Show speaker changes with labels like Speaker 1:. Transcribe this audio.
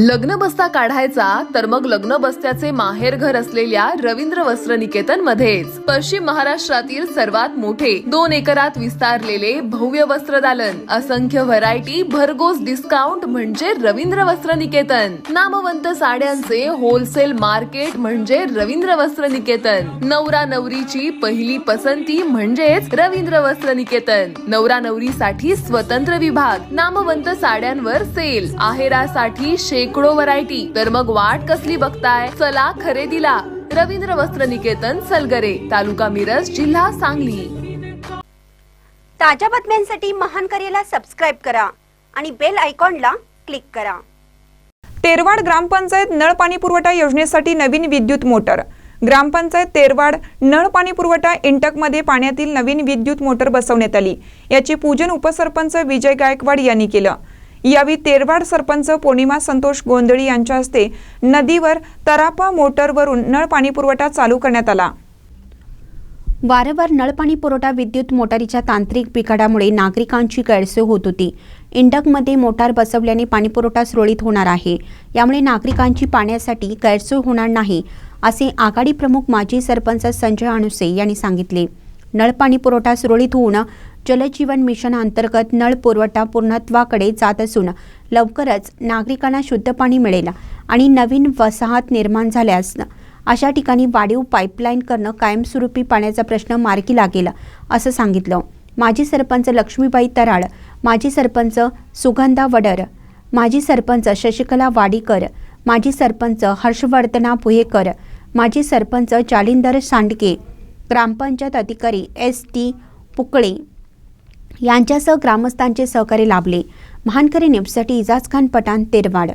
Speaker 1: लग्न बस्ता काढायचा तर मग लग्न बस्त्याचे माहेर घर असलेल्या रवींद्र वस्त्र निकेतन मध्येच पश्चिम महाराष्ट्रातील सर्वात मोठे 2 एकरात विस्तारलेले भव्य वस्त्रदालन, असंख्य व्हरायटी, भरघोस डिस्काउंट म्हणजे रवींद्र वस्त्र निकेतन। नामवंत साड्यांचे होलसेल मार्केट म्हणजे रवींद्र वस्त्र निकेतन। नवरा नवरीची पहिली पसंती म्हणजेच रवींद्र वस्त्र निकेतन। नवरा नवरीसाठी स्वतंत्र विभाग, नामवंत साड्यांवर सेल, आहेरासाठी शेकडो व्हरायटी। तर मग वाट कसली बघताय, चला खरेदीला। रवींद्र वस्त्र निकेतन, सलगरे, तालुका मिरज, जिल्हा सांगली।
Speaker 2: ताज्या बातम्यांसाठी महान करेला सबस्क्राइब करा आणि बेल आयकॉनला क्लिक करा।
Speaker 3: तेरवाड ग्रामपंचायत नळ पाणी पुरवठा योजनेसाठी नवीन विद्युत मोटर। ग्रामपंचायत तेरवाड नळ पाणी पुरवठा इंटकमध्ये पाण्यातील नवीन विद्युत मोटर बसवण्यात आली। याचे पूजन उपसरपंच विजय गायकवाड यांनी केलं। यावेळी तेरवाड सरपंच पौर्णिमा संतोष गोंधळी यांच्या हस्ते नदीवर तरापा मोटरवरून नळ पाणी पुरवठा चालू करण्यात आला।
Speaker 2: वारंवार नळपाणी पुरवठा विद्युत मोटारीच्या तांत्रिक बिघाडामुळे नागरिकांची गैरसोय होत होती। इंडकमध्ये मोटार बसवल्याने पाणीपुरवठा सुरळीत होणार आहे। यामुळे नागरिकांची पाण्यासाठी गैरसोय होणार नाही, असे आघाडी प्रमुख माजी सरपंच संजय अनुसे यांनी सांगितले। नळपाणी पुरवठा सुरळीत होऊन जलजीवन मिशन अंतर्गत नळ पुरवठा पूर्णत्वाकडे जात असून लवकरच नागरिकांना शुद्ध पाणी मिळेल आणि नवीन वसाहत निर्माण झाल्यास अशा ठिकाणी वाढीव पाईपलाईन करणं कायमस्वरूपी पाण्याचा प्रश्न मार्गी लागेल, असं सांगितलं। माजी सरपंच लक्ष्मीबाई तराळ, माजी सरपंच सुगंधा वडर, माजी सरपंच शशिकला वाडीकर, माजी सरपंच हर्षवर्धना भुयेकर, माजी सरपंच जालिंदर सांडके, ग्रामपंचायत अधिकारी ST पुकळे यांच्यासह ग्रामस्थांचे सहकार्य लाभले। महानकरी न्यूजसाठी इजाज खान पठाण, तेरवाड।